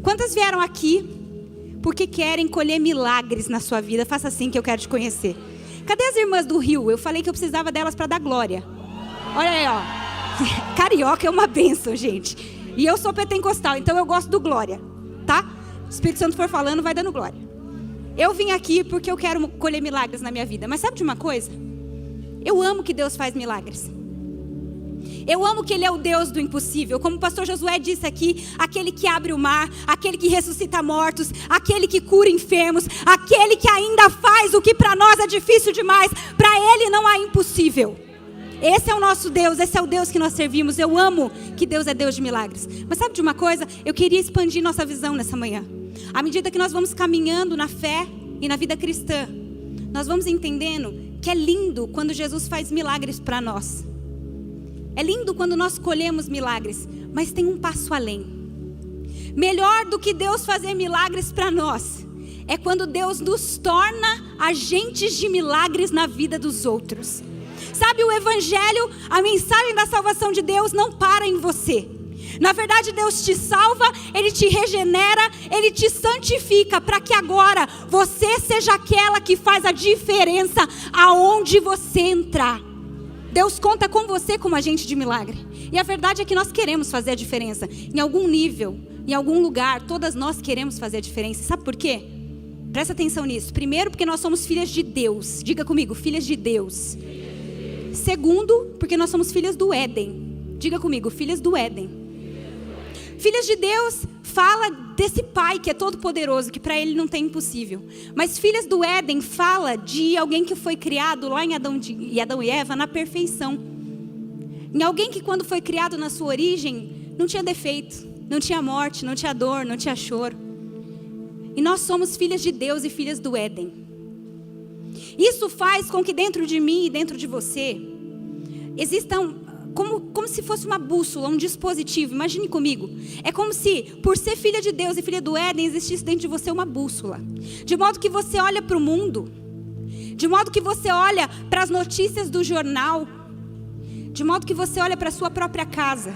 Quantas vieram aqui porque querem colher milagres na sua vida? Faça assim que eu quero te conhecer. Cadê as irmãs do Rio? Eu falei que eu precisava delas para dar glória. Olha aí, ó. Carioca é uma bênção, gente. E eu sou pentecostal, então eu gosto do glória, tá? O Espírito Santo for falando, vai dando glória. Eu vim aqui porque eu quero colher milagres na minha vida. Mas sabe de uma coisa? Eu amo que Deus faz milagres. Eu amo que Ele é o Deus do impossível. Como o pastor Josué disse aqui, aquele que abre o mar, aquele que ressuscita mortos, aquele que cura enfermos, aquele que ainda faz o que para nós é difícil demais, para Ele não há impossível. Esse é o nosso Deus, esse é o Deus que nós servimos. Eu amo que Deus é Deus de milagres. Mas sabe de uma coisa? Eu queria expandir nossa visão nessa manhã. À medida que nós vamos caminhando na fé e na vida cristã, nós vamos entendendo que é lindo quando Jesus faz milagres para nós. É lindo quando nós colhemos milagres, mas tem um passo além. Melhor do que Deus fazer milagres para nós, é quando Deus nos torna agentes de milagres na vida dos outros. Sabe, o Evangelho, a mensagem da salvação de Deus não para em você. Na verdade, Deus te salva, Ele te regenera, Ele te santifica, para que agora você seja aquela que faz a diferença aonde você entrar. Deus conta com você como agente de milagre. E a verdade é que nós queremos fazer a diferença. Em algum nível, em algum lugar, todas nós queremos fazer a diferença. Sabe por quê? Presta atenção nisso. Primeiro, porque nós somos filhas de Deus. Diga comigo, filhas de Deus. Segundo, porque nós somos filhas do Éden. Diga comigo, filhas do Éden. Filhas de Deus fala desse Pai que é todo poderoso, que para Ele não tem impossível. Mas filhas do Éden fala de alguém que foi criado lá em Adão e Eva na perfeição. Em alguém que quando foi criado na sua origem não tinha defeito, não tinha morte, não tinha dor, não tinha choro. E nós somos filhas de Deus e filhas do Éden. Isso faz com que dentro de mim e dentro de você existam como se fosse uma bússola, um dispositivo. Imagine comigo. É como se, por ser filha de Deus e filha do Éden, existisse dentro de você uma bússola. De modo que você olha para o mundo. De modo que você olha para as notícias do jornal. De modo que você olha para a sua própria casa.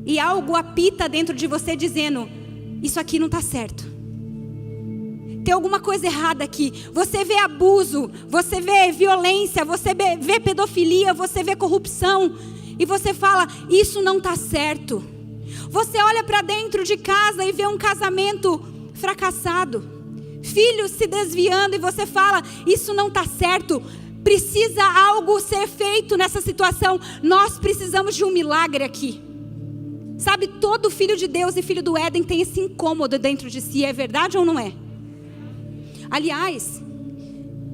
E algo apita dentro de você dizendo, isso aqui não está certo. Tem alguma coisa errada aqui. Você vê abuso, você vê violência, você vê pedofilia, você vê corrupção. E você fala, isso não está certo. Você olha para dentro de casa e vê um casamento fracassado. Filhos se desviando e você fala, isso não está certo. Precisa algo ser feito nessa situação. Nós precisamos de um milagre aqui. Sabe, todo filho de Deus e filho do Éden tem esse incômodo dentro de si. É verdade ou não é? Aliás,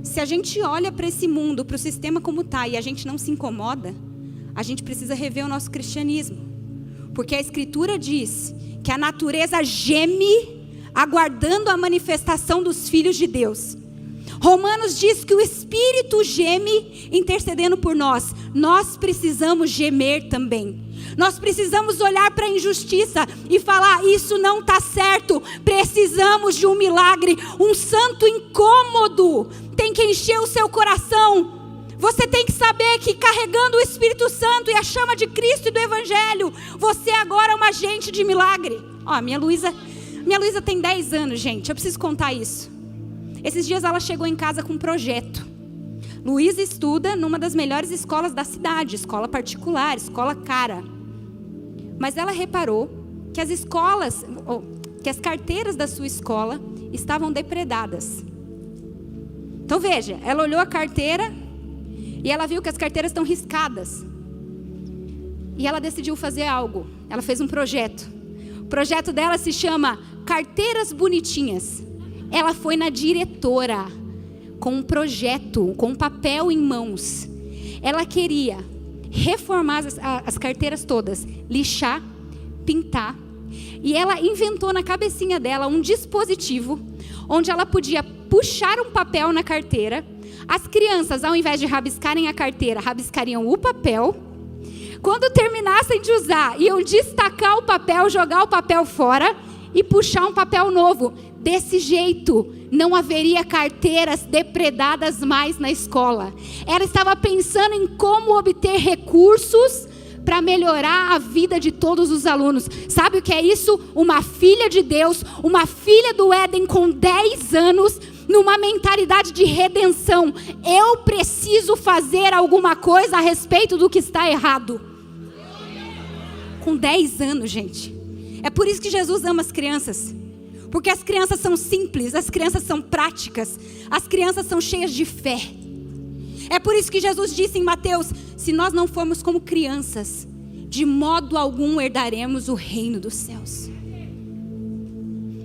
se a gente olha para esse mundo, para o sistema como está, e a gente não se incomoda, a gente precisa rever o nosso cristianismo. Porque a Escritura diz que a natureza geme, aguardando a manifestação dos filhos de Deus. Romanos diz que o Espírito geme, intercedendo por nós. Nós precisamos gemer também. Nós precisamos olhar para a injustiça e falar, isso não está certo. Precisamos de um milagre, um santo incômodo. Tem que encher o seu coração. Você tem que saber que carregando o Espírito Santo e a chama de Cristo e do Evangelho, você agora é uma agente de milagre. Ó, minha Luísa tem 10 anos, gente. Eu preciso contar isso. Esses dias ela chegou em casa com um projeto. Luísa estuda numa das melhores escolas da cidade, escola particular, escola cara. Mas ela reparou que que as carteiras da sua escola estavam depredadas. Então veja, ela olhou a carteira e ela viu que as carteiras estão riscadas. E ela decidiu fazer algo. Ela fez um projeto. O projeto dela se chama Carteiras Bonitinhas. Ela foi na diretora com um projeto, com um papel em mãos. Ela queria reformar as carteiras todas, lixar, pintar. E ela inventou na cabecinha dela um dispositivo onde ela podia puxar um papel na carteira. As crianças, ao invés de rabiscarem a carteira, rabiscariam o papel. Quando terminassem de usar, iam destacar o papel, jogar o papel fora e puxar um papel novo. Desse jeito, não haveria carteiras depredadas mais na escola. Ela estava pensando em como obter recursos para melhorar a vida de todos os alunos. Sabe o que é isso? Uma filha de Deus, uma filha do Éden com 10 anos, numa mentalidade de redenção. Eu preciso fazer alguma coisa a respeito do que está errado. Com 10 anos, gente. É por isso que Jesus ama as crianças. Porque as crianças são simples, as crianças são práticas, as crianças são cheias de fé. É por isso que Jesus disse em Mateus: se nós não formos como crianças, de modo algum herdaremos o reino dos céus.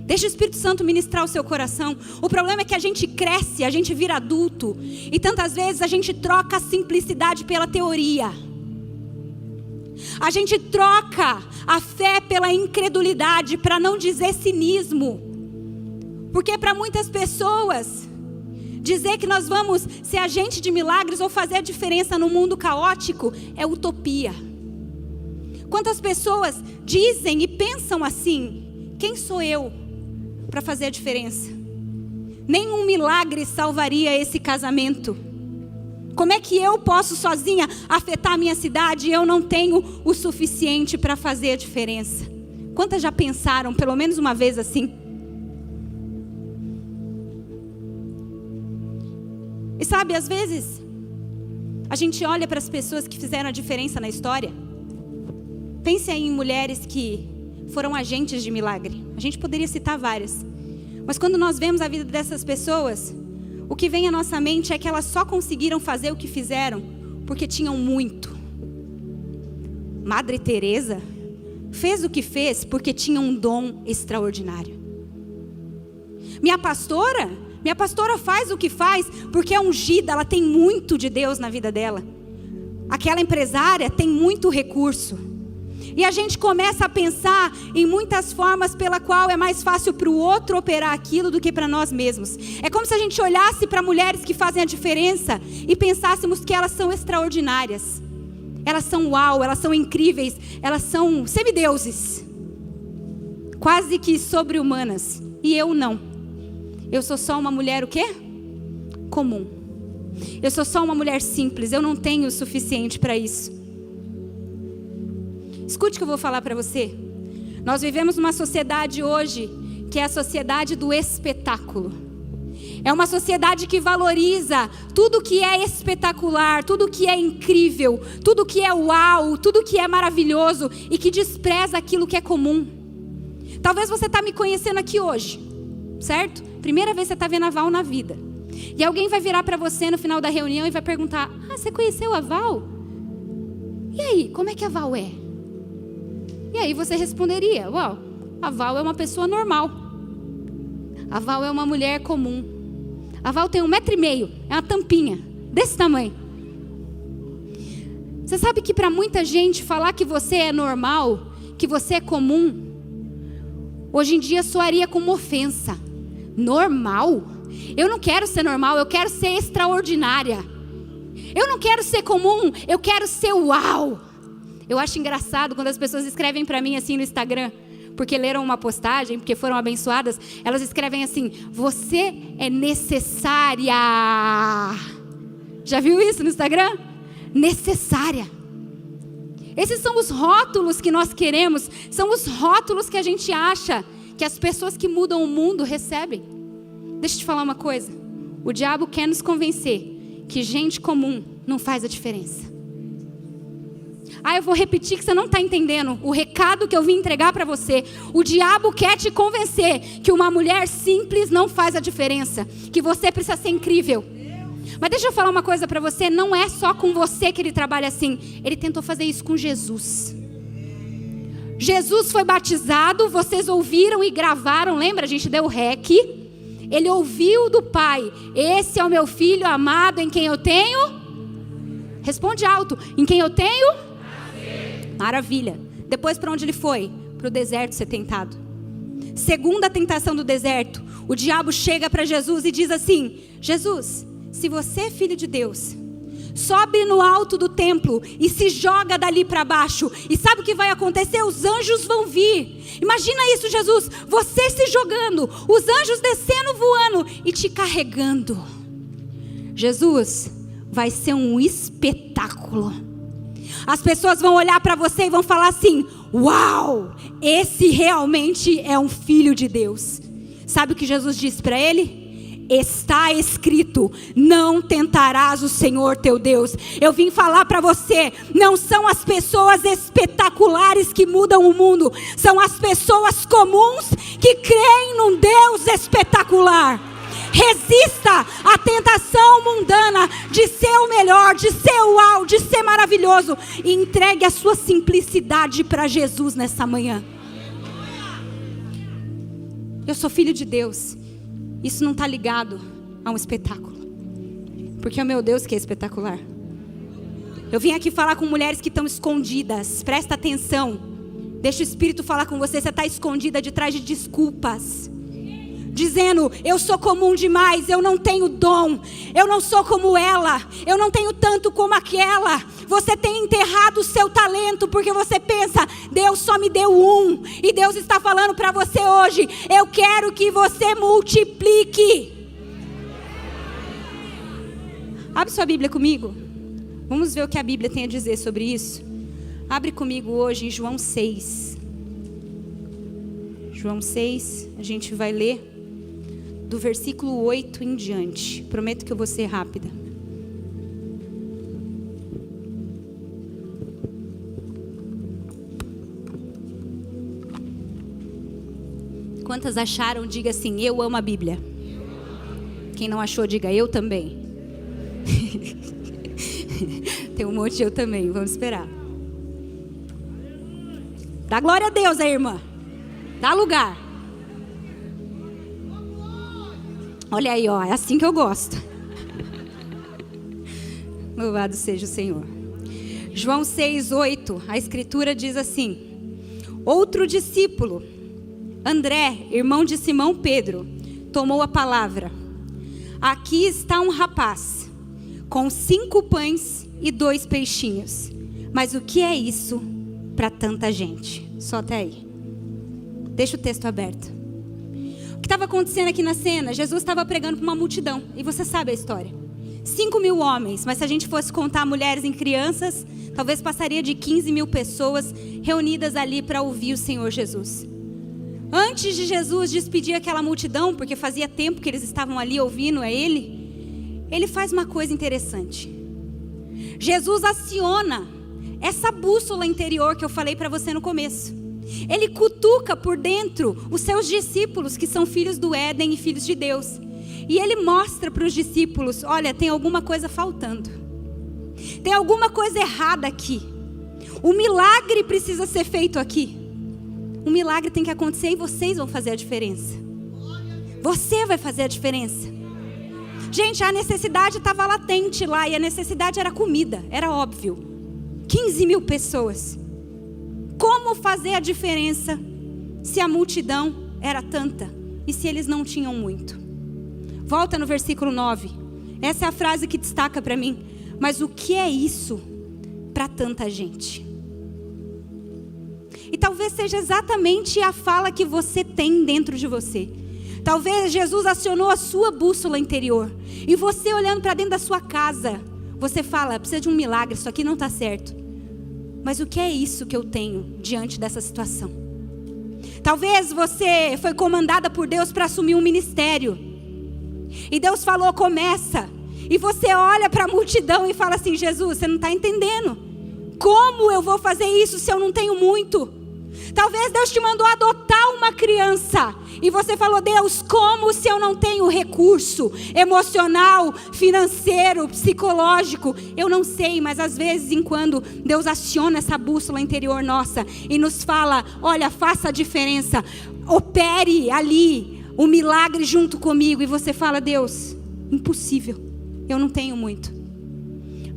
Deixa o Espírito Santo ministrar o seu coração. O problema é que a gente cresce, a gente vira adulto, e tantas vezes a gente troca a simplicidade pela teoria. A gente troca a fé pela incredulidade, para não dizer cinismo. Porque para muitas pessoas, dizer que nós vamos ser agente de milagres ou fazer a diferença no mundo caótico é utopia. Quantas pessoas dizem e pensam assim: quem sou eu para fazer a diferença? Nenhum milagre salvaria esse casamento. Como é que eu posso sozinha afetar a minha cidade e eu não tenho o suficiente para fazer a diferença? Quantas já pensaram pelo menos uma vez assim? E sabe, às vezes a gente olha para as pessoas que fizeram a diferença na história. Pense aí em mulheres que foram agentes de milagre. A gente poderia citar várias. Mas quando nós vemos a vida dessas pessoas, o que vem à nossa mente é que elas só conseguiram fazer o que fizeram porque tinham muito. Madre Teresa fez o que fez porque tinha um dom extraordinário. Minha pastora faz o que faz porque é ungida, ela tem muito de Deus na vida dela. Aquela empresária tem muito recurso. E a gente começa a pensar em muitas formas pela qual é mais fácil para o outro operar aquilo do que para nós mesmos. É como se a gente olhasse para mulheres que fazem a diferença e pensássemos que elas são extraordinárias. Elas são uau, elas são incríveis, elas são semideuses. Quase que sobre-humanas. E eu não. Eu sou só uma mulher o quê? Comum. Eu sou só uma mulher simples, eu não tenho o suficiente para isso. Escute o que eu vou falar para você. Nós vivemos numa sociedade hoje que é a sociedade do espetáculo. É uma sociedade que valoriza tudo que é espetacular, tudo que é incrível, tudo que é uau, tudo que é maravilhoso e que despreza aquilo que é comum. Talvez você está me conhecendo aqui hoje, certo? Primeira vez que você está vendo a Val na vida. E alguém vai virar para você no final da reunião e vai perguntar: ah, você conheceu a Val? E aí, como é que a Val é? E aí você responderia: uau, a Val é uma pessoa normal. A Val é uma mulher comum. A Val tem 1,5 m, é uma tampinha, desse tamanho. Você sabe que para muita gente falar que você é normal, que você é comum, hoje em dia soaria como ofensa. Normal? Eu não quero ser normal, eu quero ser extraordinária. Eu não quero ser comum, eu quero ser uau. Eu acho engraçado quando as pessoas escrevem para mim assim no Instagram, porque leram uma postagem, porque foram abençoadas, elas escrevem assim: você é necessária. Já viu isso no Instagram? Necessária. Esses são os rótulos que nós queremos, são os rótulos que a gente acha que as pessoas que mudam o mundo recebem. Deixa eu te falar uma coisa: o diabo quer nos convencer que gente comum não faz a diferença. Ah, eu vou repetir que você não está entendendo o recado que eu vim entregar para você. O diabo quer te convencer que uma mulher simples não faz a diferença, que você precisa ser incrível. Mas deixa eu falar uma coisa para você: não é só com você que ele trabalha assim. Ele tentou fazer isso com Jesus. Jesus foi batizado, vocês ouviram e gravaram, lembra? A gente deu rec. Ele ouviu do Pai: esse é o meu filho amado em quem eu tenho... Responde alto: em quem eu tenho... Maravilha. Depois para onde ele foi? Para o deserto ser tentado. Segunda tentação do deserto. O diabo chega para Jesus e diz assim: Jesus, se você é filho de Deus, sobe no alto do templo e se joga dali para baixo. E sabe o que vai acontecer? Os anjos vão vir. Imagina isso, Jesus, você se jogando, os anjos descendo, voando e te carregando. Jesus, vai ser um espetáculo. As pessoas vão olhar para você e vão falar assim: uau, esse realmente é um filho de Deus. Sabe o que Jesus disse para ele? Está escrito: não tentarás o Senhor teu Deus. Eu vim falar para você, não são as pessoas espetaculares que mudam o mundo, são as pessoas comuns que creem num Deus espetacular. Resista à tentação mundana de ser o melhor, de ser o uau, de ser maravilhoso, e entregue a sua simplicidade para Jesus nessa manhã. Eu sou filho de Deus. Isso não está ligado a um espetáculo, porque é o meu Deus que é espetacular. Eu vim aqui falar com mulheres que estão escondidas. Presta atenção. Deixa o Espírito falar com você. Você está escondida de trás de desculpas, dizendo: eu sou comum demais, eu não tenho dom, eu não sou como ela, eu não tenho tanto como aquela. Você tem enterrado o seu talento porque você pensa: Deus só me deu um. E Deus está falando para você hoje: eu quero que você multiplique. Abre sua Bíblia comigo. Vamos ver o que a Bíblia tem a dizer sobre isso. Abre comigo hoje em João 6. João 6, a gente vai ler do versículo 8 em diante. Prometo que eu vou ser rápida. Quantas acharam, diga assim: eu amo a Bíblia. Quem não achou, diga: eu também. Tem um monte de eu também, vamos esperar. Dá glória a Deus aí, irmã. Dá lugar. Olha aí, ó, é assim que eu gosto. Louvado seja o Senhor. João 6:8, a escritura diz assim: outro discípulo, André, irmão de Simão Pedro, tomou a palavra. Aqui está um rapaz com 5 pães e 2 peixinhos. Mas o que é isso para tanta gente? Só até aí. Deixa o texto aberto. O que estava acontecendo aqui na cena? Jesus estava pregando para uma multidão. E você sabe a história. 5.000 homens. Mas se a gente fosse contar mulheres e crianças, talvez passaria de 15.000 pessoas reunidas ali para ouvir o Senhor Jesus. Antes de Jesus despedir aquela multidão, porque fazia tempo que eles estavam ali ouvindo a Ele faz uma coisa interessante. Jesus aciona essa bússola interior que eu falei para você no começo. Ele cutuca por dentro os seus discípulos, que são filhos do Éden e filhos de Deus. E ele mostra para os discípulos: olha, tem alguma coisa faltando. Tem alguma coisa errada aqui. O milagre precisa ser feito aqui. O milagre tem que acontecer e vocês vão fazer a diferença. Você vai fazer a diferença. Gente, a necessidade estava latente lá, e a necessidade era comida, era óbvio. 15.000 pessoas. Como fazer a diferença se a multidão era tanta e se eles não tinham muito? Volta no versículo 9. Essa é a frase que destaca para mim. Mas o que é isso para tanta gente? E talvez seja exatamente a fala que você tem dentro de você. Talvez Jesus acionou a sua bússola interior. E você olhando para dentro da sua casa, você fala: precisa de um milagre, isso aqui não está certo. Mas o que é isso que eu tenho diante dessa situação? Talvez você foi comandada por Deus para assumir um ministério. E Deus falou: começa. E você olha para a multidão e fala assim: Jesus, você não está entendendo. Como eu vou fazer isso se eu não tenho muito? Talvez Deus te mandou adotar uma criança. E você falou: Deus, como se eu não tenho recurso emocional, financeiro, psicológico? Eu não sei, mas às vezes em quando Deus aciona essa bússola interior nossa e nos fala: olha, faça a diferença. Opere ali o milagre junto comigo. E você fala: Deus, impossível, eu não tenho muito.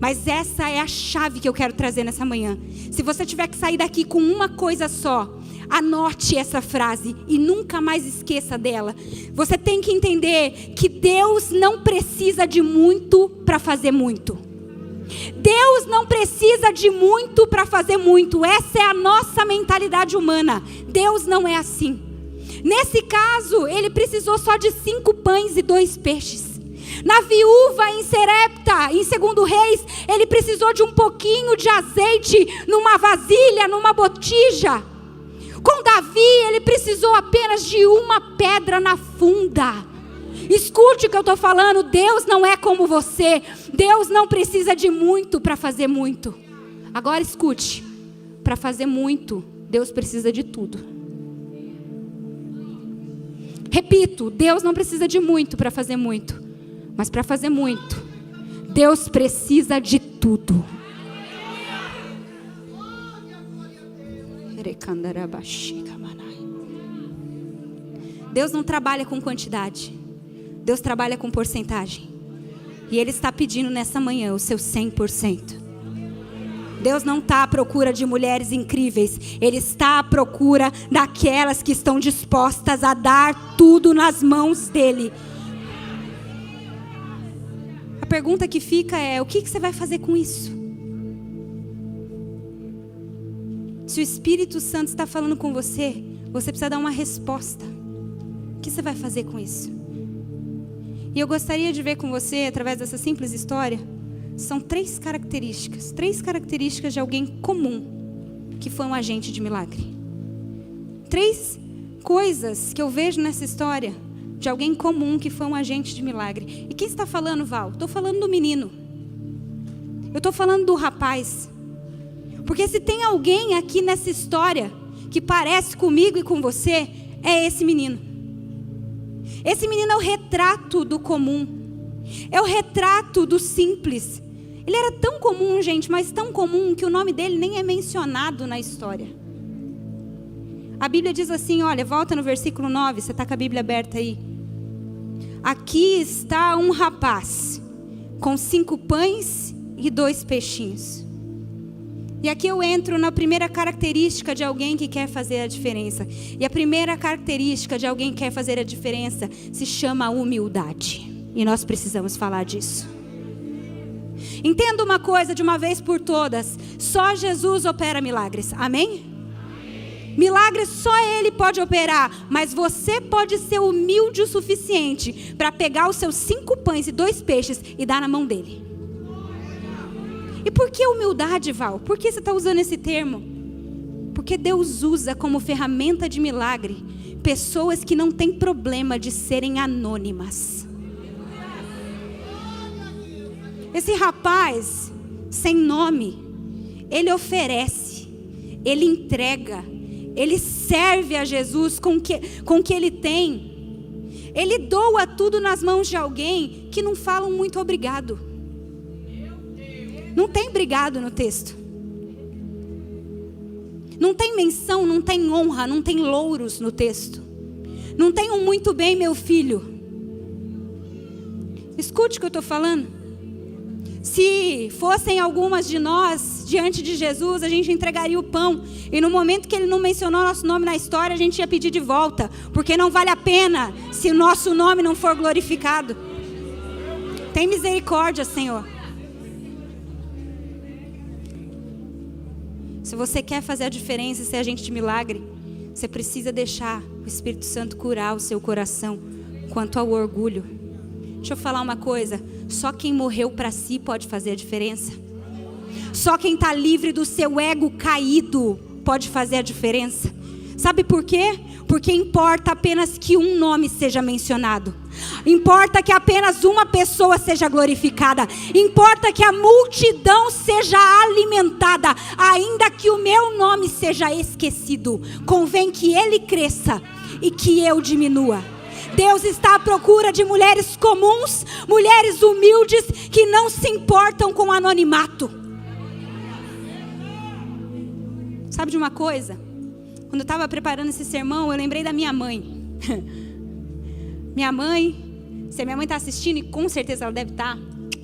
Mas essa é a chave que eu quero trazer nessa manhã. Se você tiver que sair daqui com uma coisa só, anote essa frase e nunca mais esqueça dela. Você tem que entender que Deus não precisa de muito para fazer muito. Deus não precisa de muito para fazer muito. Essa é a nossa mentalidade humana. Deus não é assim. Nesse caso, ele precisou só de 5 pães e 2 peixes. Na viúva em Serepta, em 2 Reis, ele precisou de um pouquinho de azeite numa vasilha, numa botija. Com Davi, ele precisou apenas de uma pedra na funda. Escute o que eu estou falando, Deus não é como você. Deus não precisa de muito para fazer muito. Agora escute, para fazer muito, Deus precisa de tudo. Repito, Deus não precisa de muito para fazer muito. Mas para fazer muito, Deus precisa de tudo. Deus não trabalha com quantidade. Deus trabalha com porcentagem. E Ele está pedindo nessa manhã o seu 100%. Deus não está à procura de mulheres incríveis. Ele está à procura daquelas que estão dispostas a dar tudo nas mãos dEle. A pergunta que fica é: o que você vai fazer com isso? Se o Espírito Santo está falando com você, você precisa dar uma resposta. O que você vai fazer com isso? E eu gostaria de ver com você, através dessa simples história, são 3 características de alguém comum que foi um agente de milagre. 3 coisas que eu vejo nessa história de alguém comum que foi um agente de milagre. E quem está falando, Val? Estou falando do menino. Eu estou falando do rapaz. Porque se tem alguém aqui nessa história que parece comigo e com você, é esse menino. Esse menino é o retrato do comum. É o retrato do simples. Ele era tão comum, gente, mas tão comum que o nome dele nem é mencionado na história. A Bíblia diz assim, olha, volta no versículo 9, você está com a Bíblia aberta aí. Aqui está um rapaz com 5 pães e 2 peixinhos. E aqui eu entro na primeira característica de alguém que quer fazer a diferença. E a primeira característica de alguém que quer fazer a diferença se chama humildade. E nós precisamos falar disso. Entenda uma coisa de uma vez por todas. Só Jesus opera milagres. Amém? Milagres só Ele pode operar. Mas você pode ser humilde o suficiente para pegar os seus 5 pães e 2 peixes e dar na mão dele. E por que humildade, Val? Por que você está usando esse termo? Porque Deus usa como ferramenta de milagre pessoas que não têm problema de serem anônimas. Esse rapaz, sem nome, ele oferece, ele entrega, ele serve a Jesus com o que ele tem. Ele doa tudo nas mãos de alguém que não falam muito obrigado. Não tem obrigado no texto. Não tem menção, não tem honra, não tem louros no texto. Não tem um muito bem, meu filho. Escute o que eu estou falando. Se fossem algumas de nós diante de Jesus, a gente entregaria o pão. E no momento que ele não mencionou nosso nome na história, a gente ia pedir de volta. Porque não vale a pena se o nosso nome não for glorificado. Tem misericórdia, Senhor. Se você quer fazer a diferença e ser agente de milagre, você precisa deixar o Espírito Santo curar o seu coração quanto ao orgulho. Deixa eu falar uma coisa, só quem morreu para si pode fazer a diferença. Só quem está livre do seu ego caído pode fazer a diferença. Sabe por quê? Porque importa apenas que um nome seja mencionado. Importa que apenas uma pessoa seja glorificada. Importa que a multidão seja alimentada. Ainda que o meu nome seja esquecido. Convém que ele cresça e que eu diminua. Deus está à procura de mulheres comuns, mulheres humildes, que não se importam com o anonimato. Sabe de uma coisa? Quando eu estava preparando esse sermão, eu lembrei da minha mãe. Minha mãe, se a minha mãe está assistindo, e com certeza ela deve estar.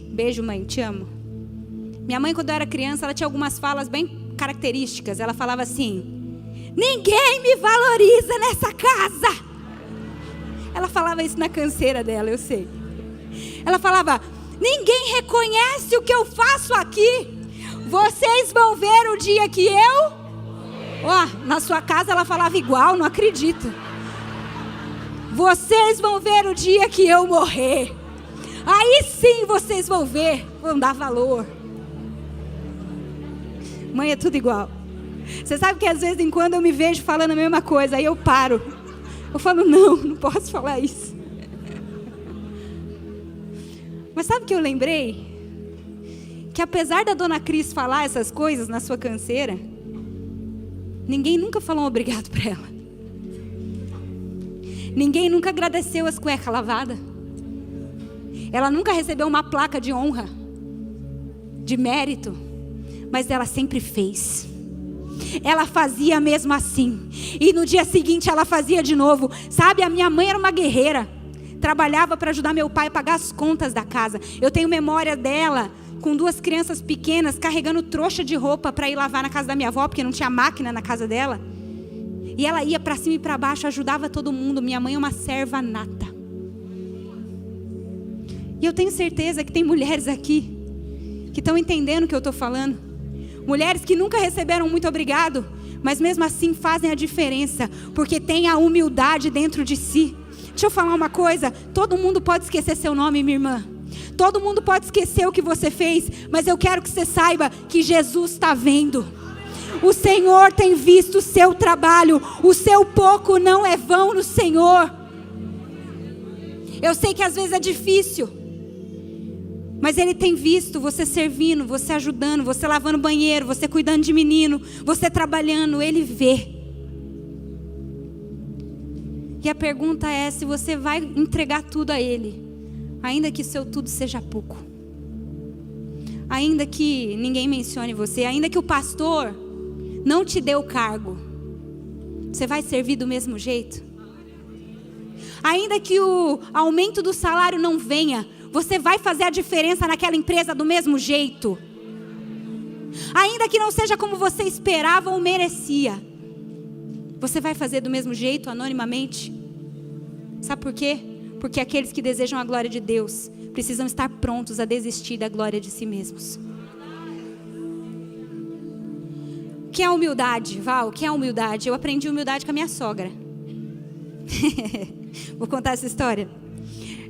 Beijo, mãe, te amo. Minha mãe, quando eu era criança, ela tinha algumas falas bem características. Ela falava assim: ninguém me valoriza nessa casa. Ela falava isso na canseira dela, eu sei. Ela falava: ninguém reconhece o que eu faço aqui. Vocês vão ver o dia que eu... na sua casa ela falava igual, não acredito. Vocês vão ver o dia que eu morrer. Aí sim vocês vão ver, vão dar valor. Mãe, é tudo igual. Você sabe que às vezes em quando eu me vejo falando a mesma coisa, aí eu paro. Eu falo, não posso falar isso. Mas sabe o que eu lembrei? Que apesar da dona Cris falar essas coisas na sua canseira, ninguém nunca falou um obrigado para ela. Ninguém nunca agradeceu as cuecas lavadas. Ela nunca recebeu uma placa de honra, de mérito, mas ela sempre fez. Ela fazia mesmo assim, e no dia seguinte ela fazia de novo. Sabe, a minha mãe era uma guerreira, trabalhava para ajudar meu pai a pagar as contas da casa. Eu tenho memória dela com 2 crianças pequenas carregando trouxa de roupa para ir lavar na casa da minha avó, porque não tinha máquina na casa dela. E ela ia para cima e para baixo, ajudava todo mundo. Minha mãe é uma serva nata. E eu tenho certeza que tem mulheres aqui que estão entendendo o que eu estou falando. Mulheres que nunca receberam muito obrigado, mas mesmo assim fazem a diferença, porque tem a humildade dentro de si. Deixa eu falar uma coisa, todo mundo pode esquecer seu nome, minha irmã. Todo mundo pode esquecer o que você fez, mas eu quero que você saiba que Jesus está vendo. O Senhor tem visto o seu trabalho, o seu pouco não é vão no Senhor. Eu sei que às vezes é difícil, mas Ele tem visto você servindo, você ajudando, você lavando banheiro, você cuidando de menino, você trabalhando, Ele vê. E a pergunta é se você vai entregar tudo a Ele, ainda que seu tudo seja pouco. Ainda que ninguém mencione você, ainda que o pastor não te dê o cargo, você vai servir do mesmo jeito? Ainda que o aumento do salário não venha, você vai fazer a diferença naquela empresa do mesmo jeito? Ainda que não seja como você esperava ou merecia, você vai fazer do mesmo jeito, anonimamente? Sabe por quê? Porque aqueles que desejam a glória de Deus precisam estar prontos a desistir da glória de si mesmos. O que é humildade, Val? O que é humildade? Eu aprendi humildade com a minha sogra. Vou contar essa história.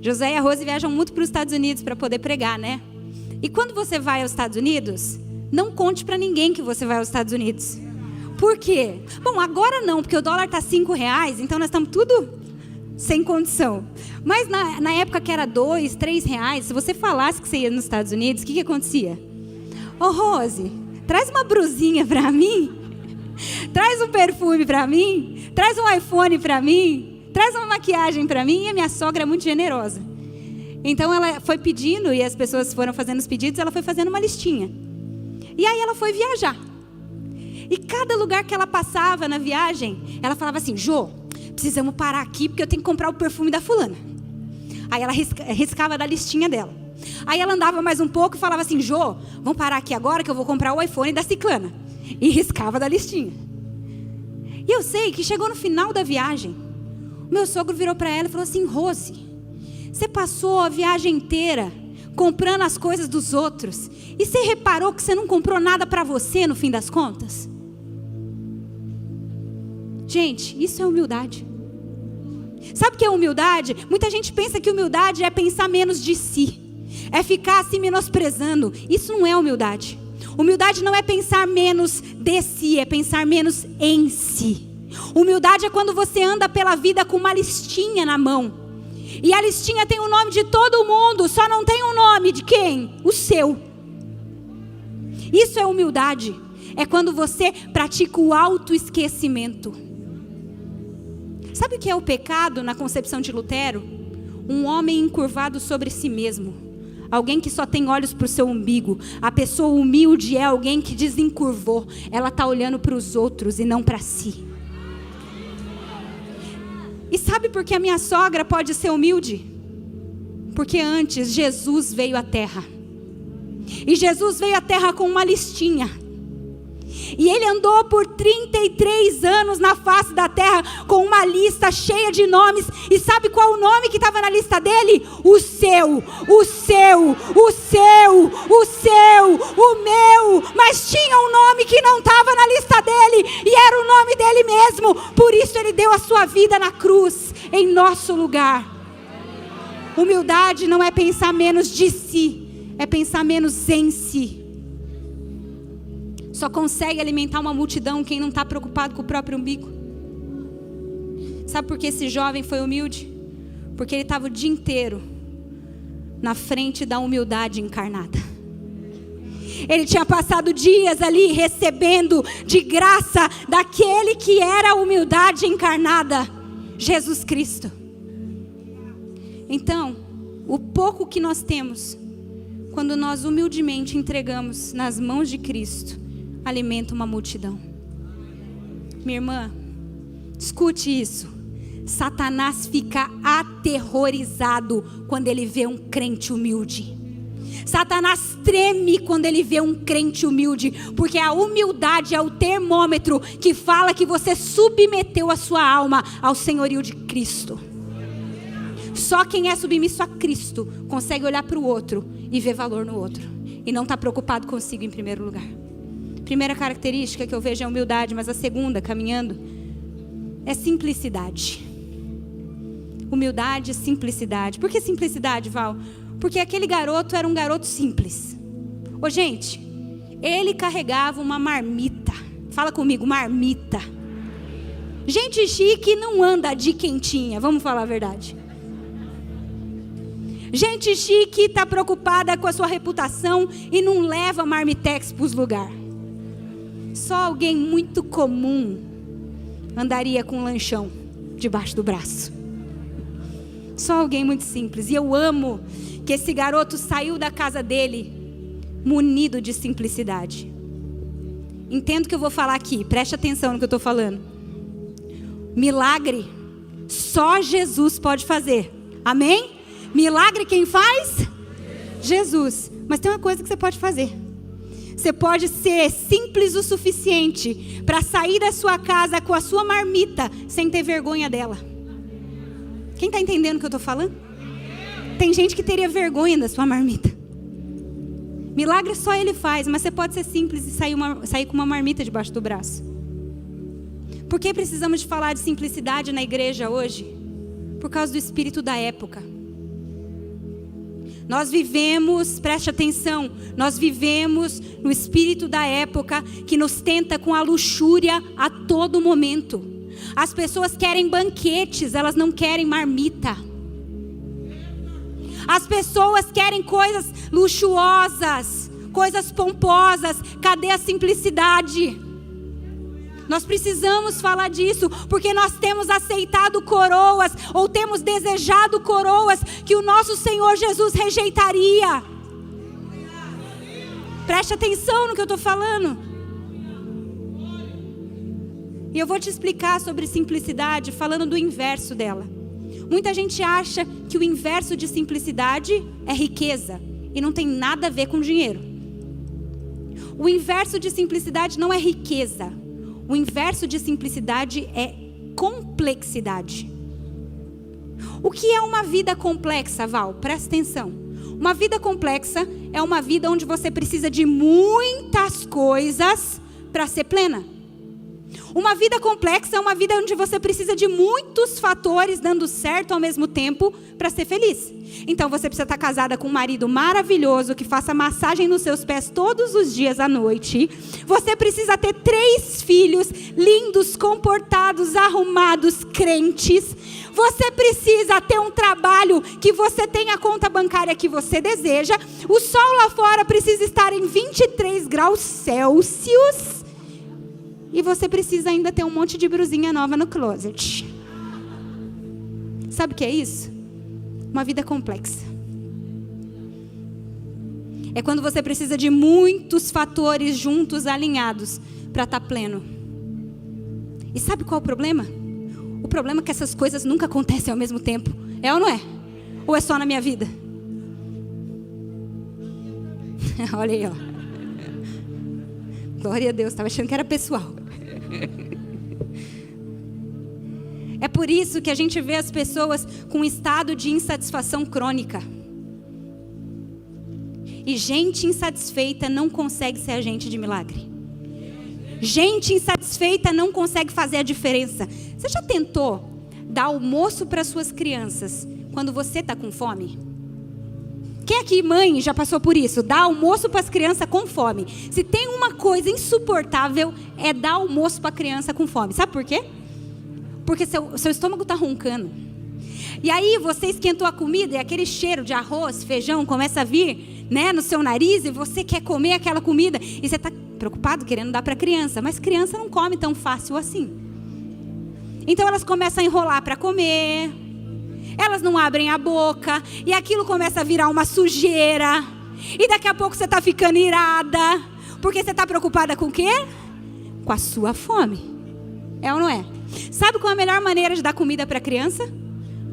José e a Rose viajam muito para os Estados Unidos para poder pregar, né? E quando você vai aos Estados Unidos, não conte para ninguém que você vai aos Estados Unidos. Por quê? Bom, agora não, porque o dólar está R$5, então nós estamos tudo sem condição. Mas na época que era R$2, R$3, se você falasse que você ia nos Estados Unidos, o que acontecia? Ô Rose, traz uma brusinha para mim, traz um perfume para mim, traz um iPhone para mim, traz uma maquiagem para mim. E a minha sogra é muito generosa. Então ela foi pedindo, e as pessoas foram fazendo os pedidos, ela foi fazendo uma listinha. E aí ela foi viajar. E cada lugar que ela passava na viagem, ela falava assim: Jô, precisamos parar aqui porque eu tenho que comprar o perfume da fulana. Aí ela riscava da listinha dela. Aí ela andava mais um pouco e falava assim: Jô, vamos parar aqui agora que eu vou comprar o iPhone da ciclana. E riscava da listinha. E eu sei que chegou no final da viagem, meu sogro virou para ela e falou assim: Rose, você passou a viagem inteira comprando as coisas dos outros, e você reparou que você não comprou nada para você no fim das contas? Gente, isso é humildade. Sabe o que é humildade? Muita gente pensa que humildade é pensar menos de si, é ficar se menosprezando. Isso não é humildade. Humildade não é pensar menos de si, é pensar menos em si. Humildade é quando você anda pela vida com uma listinha na mão. E a listinha tem o nome de todo mundo, só não tem o nome de quem? O seu. Isso é humildade. É quando você pratica o autoesquecimento. Sabe o que é o pecado na concepção de Lutero? Um homem encurvado sobre si mesmo. Alguém que só tem olhos para o seu umbigo. A pessoa humilde é alguém que desencurvou. Ela está olhando para os outros e não para si. E sabe por que a minha sogra pode ser humilde? Porque antes Jesus veio à terra. E Jesus veio à terra com uma listinha. E ele andou por 33 anos na face da terra com uma lista cheia de nomes. E sabe qual o nome que estava na lista dele? O seu, o seu, o seu, o seu, o meu. Mas tinha um nome que não estava na lista dele, e era o nome dele mesmo. Por isso ele deu a sua vida na cruz, em nosso lugar. Humildade não é pensar menos de si, é pensar menos em si. Só consegue alimentar uma multidão quem não está preocupado com o próprio umbigo. Sabe por que esse jovem foi humilde? Porque ele estava o dia inteiro na frente da humildade encarnada. Ele tinha passado dias ali recebendo de graça daquele que era a humildade encarnada, Jesus Cristo. Então, o pouco que nós temos, quando nós humildemente entregamos nas mãos de Cristo, alimenta uma multidão. Minha irmã, escute isso. Satanás fica aterrorizado quando ele vê um crente humilde. Satanás treme quando ele vê um crente humilde, porque a humildade é o termômetro que fala que você submeteu a sua alma ao senhorio de Cristo. Só quem é submisso a Cristo consegue olhar para o outro e ver valor no outro, e não está preocupado consigo em primeiro lugar. Primeira característica que eu vejo é a humildade, mas a segunda, caminhando, é simplicidade. Humildade e simplicidade. Por que simplicidade, Val? Porque aquele garoto era um garoto simples. Ô gente, ele carregava uma marmita. Fala comigo, marmita. Gente chique não anda de quentinha, vamos falar a verdade. Gente chique está preocupada com a sua reputação e não leva marmitex para os lugares. Só alguém muito comum andaria com um lanchão debaixo do braço. Só alguém muito simples. E eu amo que esse garoto saiu da casa dele munido de simplicidade. Entendo o que eu vou falar aqui, preste atenção no que eu estou falando. Milagre só Jesus pode fazer. Amém? Milagre quem faz? Jesus. Mas tem uma coisa que você pode fazer. Você pode ser simples o suficiente para sair da sua casa com a sua marmita sem ter vergonha dela. Quem está entendendo o que eu estou falando? Tem gente que teria vergonha da sua marmita. Milagre só Ele faz, mas você pode ser simples e sair com uma marmita debaixo do braço. Por que precisamos de falar de simplicidade na igreja hoje? Por causa do espírito da época. Nós vivemos, preste atenção, nós vivemos no espírito da época que nos tenta com a luxúria a todo momento. As pessoas querem banquetes, elas não querem marmita. As pessoas querem coisas luxuosas, coisas pomposas. Cadê a simplicidade? Nós precisamos falar disso, porque nós temos aceitado coroas, ou temos desejado coroas, que o nosso Senhor Jesus rejeitaria. Preste atenção no que eu estou falando. E eu vou te explicar sobre simplicidade, falando do inverso dela. Muita gente acha que o inverso de simplicidade é riqueza, e não tem nada a ver com dinheiro. O inverso de simplicidade não é riqueza. O inverso de simplicidade é complexidade. O que é uma vida complexa, Val? Presta atenção. Uma vida complexa é uma vida onde você precisa de muitas coisas para ser plena. Uma vida complexa é uma vida onde você precisa de muitos fatores dando certo ao mesmo tempo para ser feliz. Então você precisa estar casada com um marido maravilhoso que faça massagem nos seus pés todos os dias à noite. Você precisa ter 3 filhos lindos, comportados, arrumados, crentes. Você precisa ter um trabalho que você tenha a conta bancária que você deseja. O sol lá fora precisa estar em 23 graus Celsius. E você precisa ainda ter um monte de brusinha nova no closet. Sabe o que é isso? Uma vida complexa. É quando você precisa de muitos fatores juntos, alinhados, para estar pleno. E sabe qual é o problema? O problema é que essas coisas nunca acontecem ao mesmo tempo. É ou não é? Ou é só na minha vida? Olha aí, ó. Glória a Deus, estava achando que era pessoal. É por isso que a gente vê as pessoas com um estado de insatisfação crônica. E gente insatisfeita não consegue ser agente de milagre. Gente insatisfeita não consegue fazer a diferença. Você já tentou dá almoço para suas crianças quando você está com fome? Quem aqui, mãe, já passou por isso? Dá almoço para as crianças com fome. Se tem uma coisa insuportável, é dar almoço para a criança com fome. Sabe por quê? Porque seu estômago está roncando. E aí você esquentou a comida e aquele cheiro de arroz, feijão começa a vir, né, no seu nariz, e você quer comer aquela comida. E você está preocupado querendo dar para a criança. Mas criança não come tão fácil assim. Então elas começam a enrolar para comer. Elas não abrem a boca. E aquilo começa a virar uma sujeira. E daqui a pouco você está ficando irada. Porque você está preocupada com o quê? Com a sua fome. É ou não é? Sabe qual é a melhor maneira de dar comida para a criança?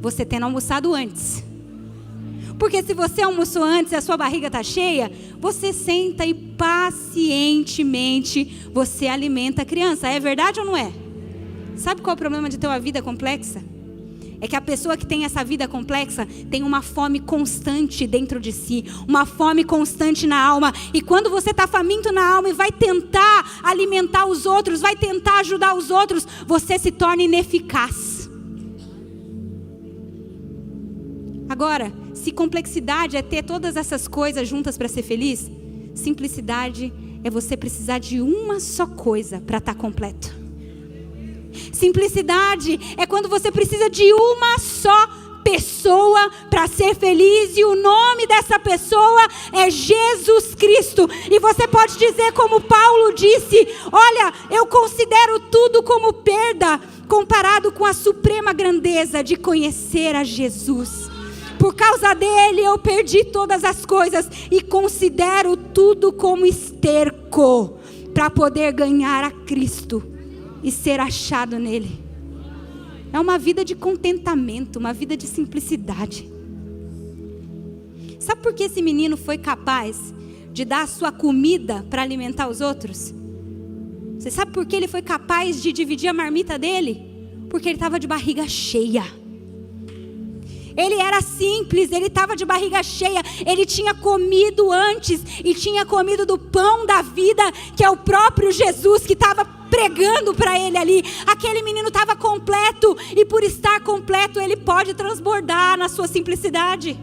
Você tendo almoçado antes. Porque se você almoçou antes e a sua barriga está cheia, você senta e pacientemente você alimenta a criança. É verdade ou não é? Sabe qual é o problema de ter uma vida complexa? É que a pessoa que tem essa vida complexa tem uma fome constante dentro de si, uma fome constante na alma. E quando você está faminto na alma e vai tentar alimentar os outros, vai tentar ajudar os outros, você se torna ineficaz. Agora, se complexidade é ter todas essas coisas juntas para ser feliz, simplicidade é você precisar de uma só coisa para estar completo. Simplicidade é quando você precisa de uma só pessoa para ser feliz, e o nome dessa pessoa é Jesus Cristo. E você pode dizer como Paulo disse: olha, eu considero tudo como perda comparado com a suprema grandeza de conhecer a Jesus. Por causa dele eu perdi todas as coisas e considero tudo como esterco para poder ganhar a Cristo e ser achado nele. É uma vida de contentamento, uma vida de simplicidade. Sabe por que esse menino foi capaz de dar a sua comida para alimentar os outros? Você sabe por que ele foi capaz de dividir a marmita dele? Porque ele estava de barriga cheia. Ele era simples, ele estava de barriga cheia. Ele tinha comido antes e tinha comido do pão da vida, que é o próprio Jesus que estava pregando para ele ali. Aquele menino estava completo, e por estar completo ele pode transbordar na sua simplicidade.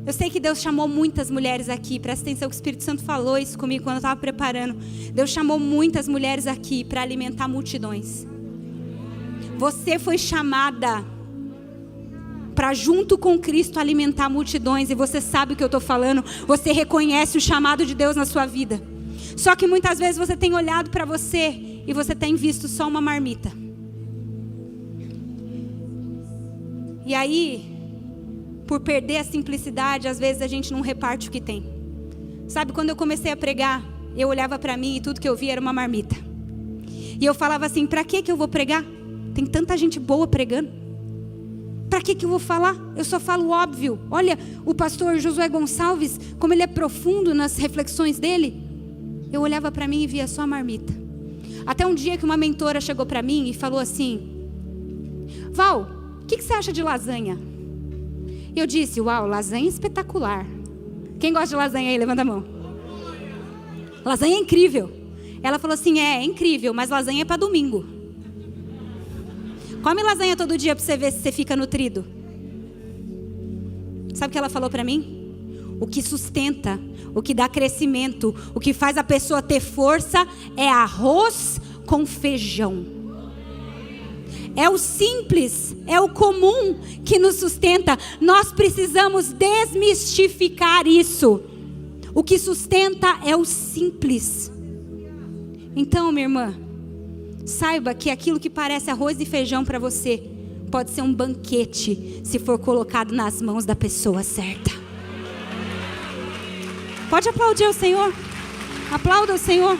Eu sei que Deus chamou muitas mulheres aqui. Presta atenção que o Espírito Santo falou isso comigo quando eu estava preparando. Deus chamou muitas mulheres aqui para alimentar multidões. Você foi chamada para, junto com Cristo, alimentar multidões. E você sabe o que eu estou falando. Você reconhece o chamado de Deus na sua vida. Só que muitas vezes você tem olhado para você e você tem visto só uma marmita. E aí, por perder a simplicidade, às vezes a gente não reparte o que tem. Sabe, quando eu comecei a pregar, eu olhava para mim e tudo que eu via era uma marmita. E eu falava assim: para que eu vou pregar? Tem tanta gente boa pregando. Para que eu vou falar? Eu só falo o óbvio. Olha, o pastor Josué Gonçalves, como ele é profundo nas reflexões dele. Eu olhava para mim e via só a marmita. Até um dia que uma mentora chegou para mim e falou assim: Val, o que você acha de lasanha? Eu disse: uau, lasanha é espetacular. Quem gosta de lasanha aí? Levanta a mão. Lasanha é incrível. Ela falou assim: é incrível, mas lasanha é para domingo. Come lasanha todo dia para você ver se você fica nutrido. Sabe o que ela falou para mim? O que sustenta, o que dá crescimento, o que faz a pessoa ter força é arroz com feijão. É o simples, é o comum que nos sustenta. Nós precisamos desmistificar isso. O que sustenta é o simples. Então, minha irmã, saiba que aquilo que parece arroz e feijão para você pode ser um banquete se for colocado nas mãos da pessoa certa. Pode aplaudir o Senhor. Aplauda o Senhor.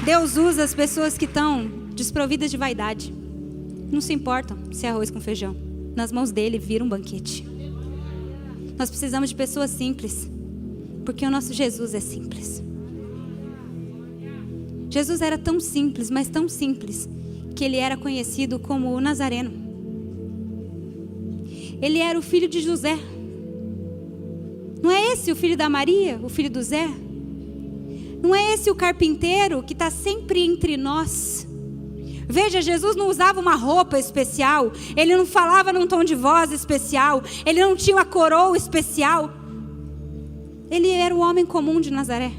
Deus usa as pessoas que estão desprovidas de vaidade. Não se importam se é arroz com feijão. Nas mãos dele vira um banquete. Nós precisamos de pessoas simples, porque o nosso Jesus é simples. Jesus era tão simples, mas tão simples, que ele era conhecido como o Nazareno. Ele era o filho de José. Não é esse o filho da Maria, o filho do Zé? Não é esse o carpinteiro que está sempre entre nós? Veja, Jesus não usava uma roupa especial, ele não falava num tom de voz especial, ele não tinha uma coroa especial. Ele era o homem comum de Nazaré.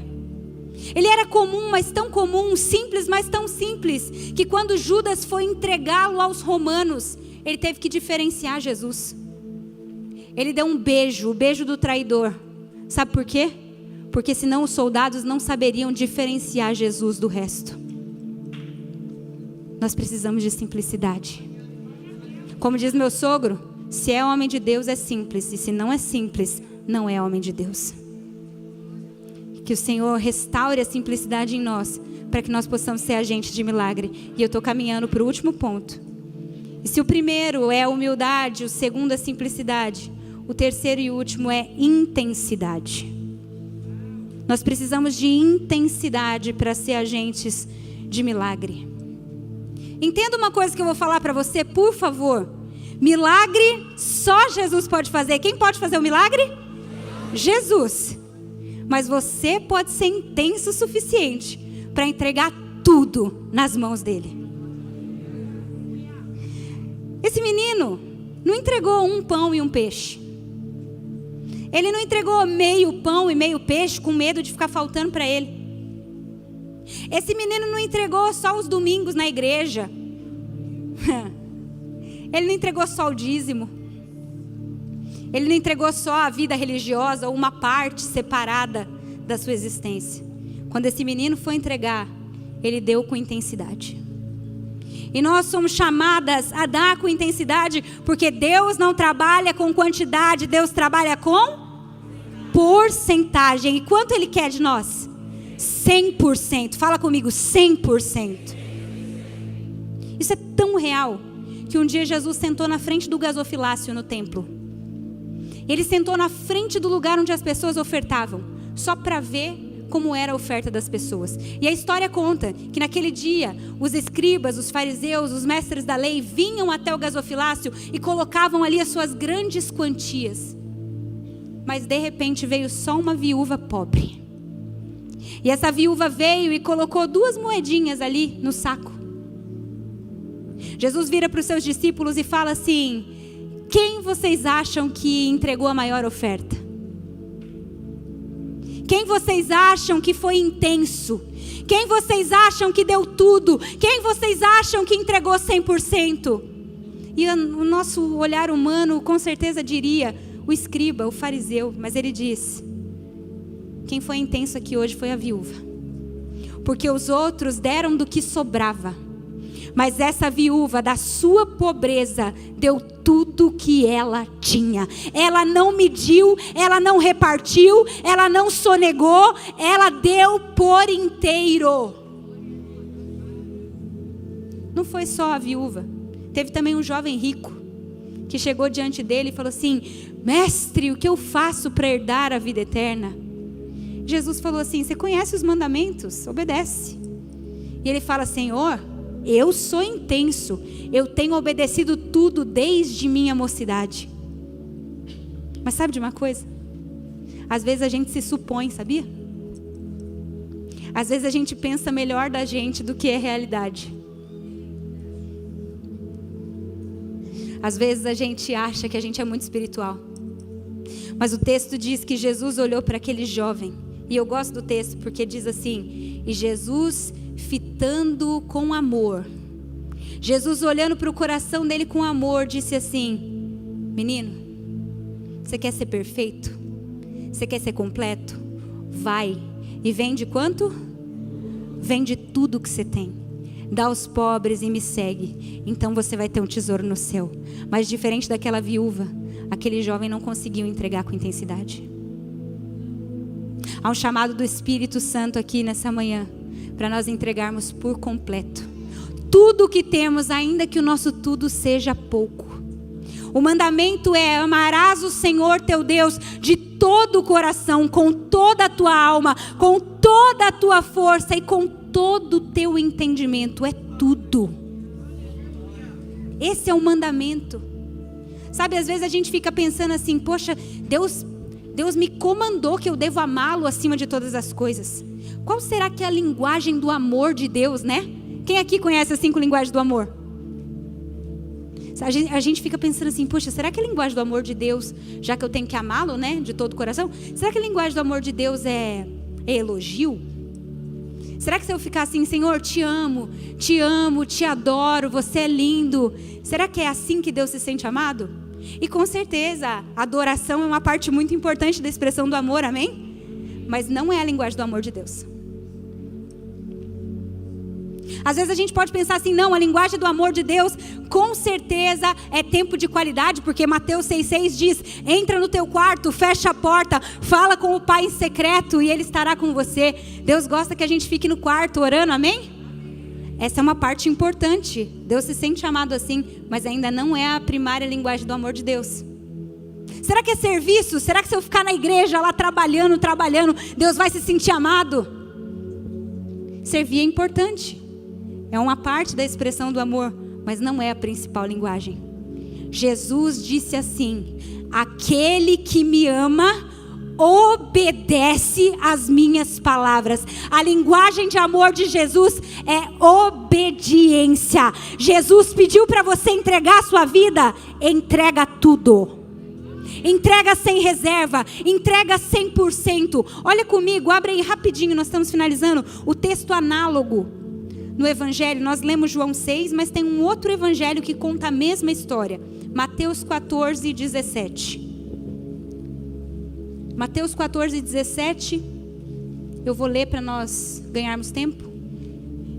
Ele era comum, mas tão comum, simples, mas tão simples, que quando Judas foi entregá-lo aos romanos, ele teve que diferenciar Jesus. Ele deu um beijo, o beijo do traidor. Sabe por quê? Porque senão os soldados não saberiam diferenciar Jesus do resto. Nós precisamos de simplicidade. Como diz meu sogro, se é homem de Deus é simples, e se não é simples, não é homem de Deus. Que o Senhor restaure a simplicidade em nós, para que nós possamos ser agentes de milagre. E eu estou caminhando para o último ponto. E se o primeiro é a humildade, o segundo é a simplicidade, o terceiro e último é intensidade. Nós precisamos de intensidade para ser agentes de milagre. Entenda uma coisa que eu vou falar para você, por favor. Milagre só Jesus pode fazer. Quem pode fazer o milagre? Jesus. Mas você pode ser intenso o suficiente para entregar tudo nas mãos dele. Esse menino não entregou um pão e um peixe. Ele não entregou meio pão e meio peixe com medo de ficar faltando para ele. Esse menino não entregou só os domingos na igreja. Ele não entregou só o dízimo. Ele não entregou só a vida religiosa ou uma parte separada da sua existência. Quando esse menino foi entregar, ele deu com intensidade. E nós somos chamadas a dar com intensidade, porque Deus não trabalha com quantidade, Deus trabalha com porcentagem. E quanto Ele quer de nós? 100%. Fala comigo, 100%. Isso é tão real, que um dia Jesus sentou na frente do gasofilácio no templo. Ele sentou na frente do lugar onde as pessoas ofertavam, só para ver como era a oferta das pessoas. E a história conta que naquele dia, os escribas, os fariseus, os mestres da lei vinham até o gasofilácio e colocavam ali as suas grandes quantias. Mas de repente veio só uma viúva pobre. E essa viúva veio e colocou 2 moedinhas ali no saco. Jesus vira para os seus discípulos e fala assim: quem vocês acham que entregou a maior oferta? Quem vocês acham que foi intenso? Quem vocês acham que deu tudo? Quem vocês acham que entregou 100%? E o nosso olhar humano com certeza diria o escriba, o fariseu. Mas ele diz: quem foi intenso aqui hoje foi a viúva. Porque os outros deram do que sobrava. Mas essa viúva, da sua pobreza, deu tudo que ela tinha. Ela não mediu, ela não repartiu, ela não sonegou, ela deu por inteiro. Não foi só a viúva. Teve também um jovem rico, que chegou diante dele e falou assim: mestre, o que eu faço para herdar a vida eterna? Jesus falou assim: você conhece os mandamentos? Obedece. E ele fala: Senhor, eu sou intenso, eu tenho obedecido tudo desde minha mocidade. Mas sabe de uma coisa? Às vezes a gente se supõe, sabia? Às vezes a gente pensa melhor da gente do que é realidade. Às vezes a gente acha que a gente é muito espiritual. Mas o texto diz que Jesus olhou para aquele jovem. E eu gosto do texto porque diz assim: e Jesus fitando com amor. Jesus olhando para o coração dele com amor, disse assim: menino, você quer ser perfeito? Você quer ser completo? Vai e vende quanto? Vende tudo que você tem. Dá aos pobres e me segue. Então você vai ter um tesouro no céu. Mas diferente daquela viúva, aquele jovem não conseguiu entregar com intensidade. Há um chamado do Espírito Santo aqui nessa manhã, para nós entregarmos por completo tudo o que temos, ainda que o nosso tudo seja pouco. O mandamento é: amarás o Senhor teu Deus de todo o coração, com toda a tua alma, com toda a tua força e com todo o teu entendimento. É tudo. Esse é o mandamento. Sabe, às vezes a gente fica pensando assim: poxa, Deus me comandou que eu devo amá-lo acima de todas as coisas. Qual será que é a linguagem do amor de Deus, né? Quem aqui conhece as 5 linguagens do amor? A gente fica pensando assim, poxa, será que a linguagem do amor de Deus, já que eu tenho que amá-lo, né, de todo o coração, será que a linguagem do amor de Deus é elogio? Será que se eu ficar assim, Senhor, te amo, te adoro, você é lindo, será que é assim que Deus se sente amado? E com certeza, a adoração é uma parte muito importante da expressão do amor, amém? Mas não é a linguagem do amor de Deus. Às vezes a gente pode pensar assim, não, a linguagem do amor de Deus com certeza é tempo de qualidade, porque Mateus 6,6 diz, entra no teu quarto, fecha a porta, fala com o Pai em secreto e Ele estará com você. Deus gosta que a gente fique no quarto orando, amém? Essa é uma parte importante, Deus se sente amado assim, mas ainda não é a primária linguagem do amor de Deus. Será que é serviço? Será que se eu ficar na igreja lá trabalhando, Deus vai se sentir amado? Servir é importante. É uma parte da expressão do amor, mas não é a principal linguagem. Jesus disse assim, aquele que me ama, obedece às minhas palavras. A linguagem de amor de Jesus é obediência. Jesus pediu para você entregar a sua vida, entrega tudo. Entrega sem reserva, entrega 100%. Olha comigo, abre aí rapidinho, nós estamos finalizando. O texto análogo no Evangelho, nós lemos João 6, mas tem um outro Evangelho que conta a mesma história. Mateus 14, 17. Mateus 14, 17. Eu vou ler para nós ganharmos tempo.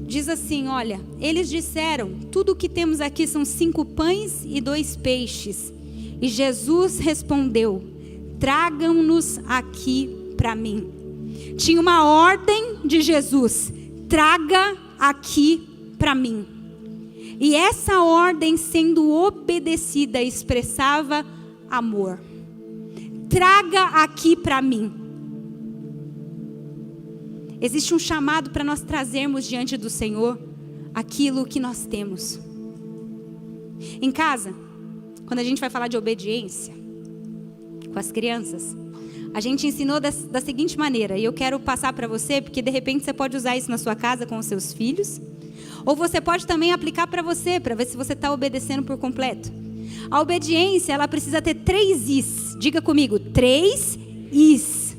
Diz assim, olha, eles disseram, tudo o que temos aqui são 5 pães e 2 peixes. E Jesus respondeu, tragam-nos aqui para mim. Tinha uma ordem de Jesus, traga aqui para mim. E essa ordem sendo obedecida expressava amor. Traga aqui para mim. Existe um chamado para nós trazermos diante do Senhor aquilo que nós temos. Em casa, quando a gente vai falar de obediência com as crianças, a gente ensinou da seguinte maneira, e eu quero passar para você, porque de repente você pode usar isso na sua casa com os seus filhos, ou você pode também aplicar para você, para ver se você está obedecendo por completo. A obediência, ela precisa ter 3 Is. Diga comigo, 3 Is.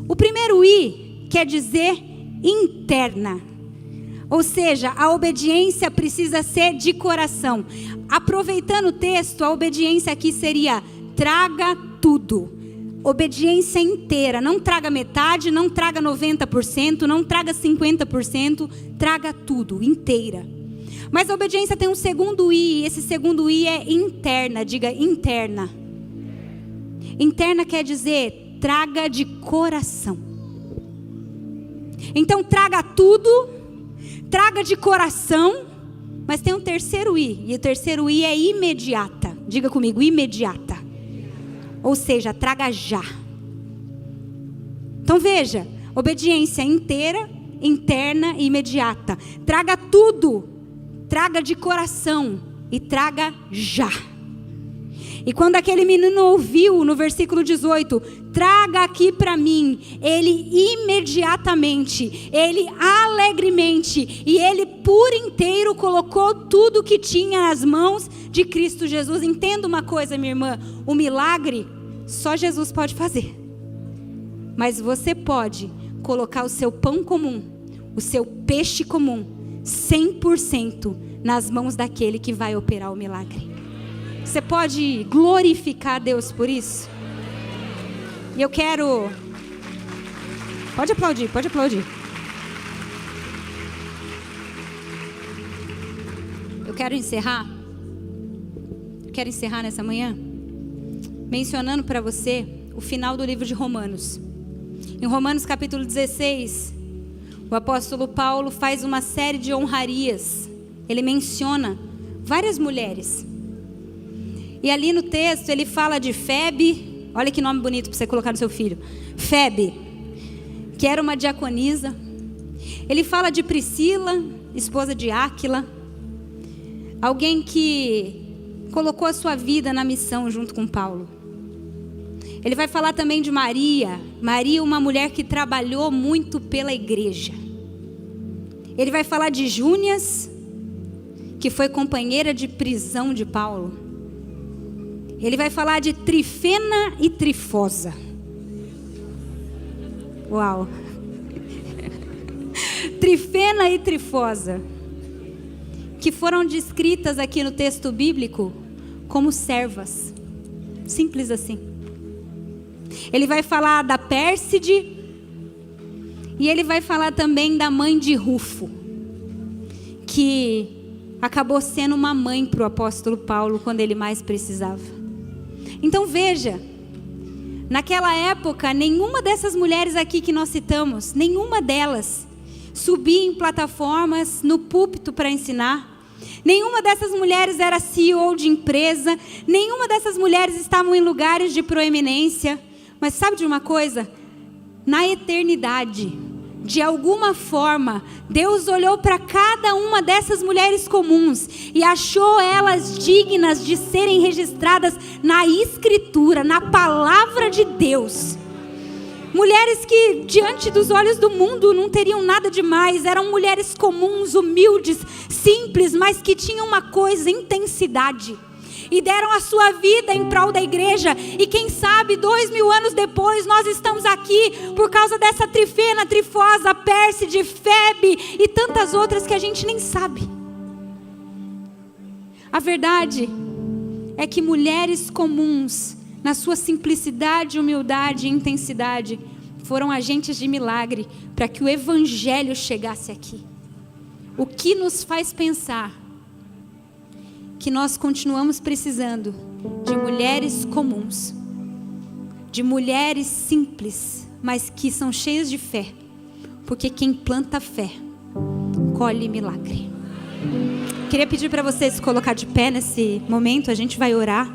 O primeiro I quer dizer interna. Ou seja, a obediência precisa ser de coração. Aproveitando o texto, a obediência aqui seria, traga tudo. Obediência inteira, não traga metade, não traga 90%, não traga 50%, traga tudo, inteira. Mas a obediência tem um segundo I, e esse segundo I é interna, diga interna. Interna quer dizer, traga de coração. Então traga tudo, traga de coração, mas tem um terceiro I, e o terceiro I é imediata. Diga comigo, imediata. Ou seja, traga já. Então veja, obediência inteira, interna e imediata. Traga tudo, traga de coração e traga já. E quando aquele menino ouviu no versículo 18, traga aqui para mim, ele imediatamente, ele alegremente e ele por inteiro colocou tudo que tinha nas mãos de Cristo Jesus. Entenda uma coisa, minha irmã, o milagre só Jesus pode fazer. Mas você pode colocar o seu pão comum, o seu peixe comum, 100% nas mãos daquele que vai operar o milagre. Você pode glorificar a Deus por isso? E eu quero... Pode aplaudir, pode aplaudir. Eu quero encerrar nessa manhã mencionando para você o final do livro de Romanos. Em Romanos capítulo 16, o apóstolo Paulo faz uma série de honrarias. Ele menciona várias mulheres. E ali no texto ele fala de Febe, olha que nome bonito para você colocar no seu filho. Febe, que era uma diaconisa. Ele fala de Priscila, esposa de Áquila. Alguém que colocou a sua vida na missão junto com Paulo. Ele vai falar também de Maria. Maria, uma mulher que trabalhou muito pela igreja. Ele vai falar de Júnias, que foi companheira de prisão de Paulo. Ele vai falar de Trifena e Trifosa. Uau! Trifena e Trifosa, que foram descritas aqui no texto bíblico como servas. Simples assim. Ele vai falar da Pérside. E ele vai falar também da mãe de Rufo, que acabou sendo uma mãe para o apóstolo Paulo quando ele mais precisava. Então veja, naquela época, nenhuma dessas mulheres aqui que nós citamos, nenhuma delas subia em plataformas, no púlpito para ensinar. Nenhuma dessas mulheres era CEO de empresa. Nenhuma dessas mulheres estavam em lugares de proeminência. Mas sabe de uma coisa? Na eternidade, de alguma forma, Deus olhou para cada uma dessas mulheres comuns e achou elas dignas de serem registradas na Escritura, na palavra de Deus. Mulheres que diante dos olhos do mundo não teriam nada demais, eram mulheres comuns, humildes, simples, mas que tinham uma coisa, intensidade. E deram a sua vida em prol da igreja. E quem sabe 2000 anos depois nós estamos aqui por causa dessa Trifena, Trifosa, Pérside, Febe e tantas outras que a gente nem sabe. A verdade é que mulheres comuns, na sua simplicidade, humildade e intensidade, foram agentes de milagre para que o evangelho chegasse aqui. O que nos faz pensar que nós continuamos precisando de mulheres comuns, de mulheres simples, mas que são cheias de fé, porque quem planta fé, colhe milagre. Queria pedir para vocês se colocar de pé nesse momento, a gente vai orar.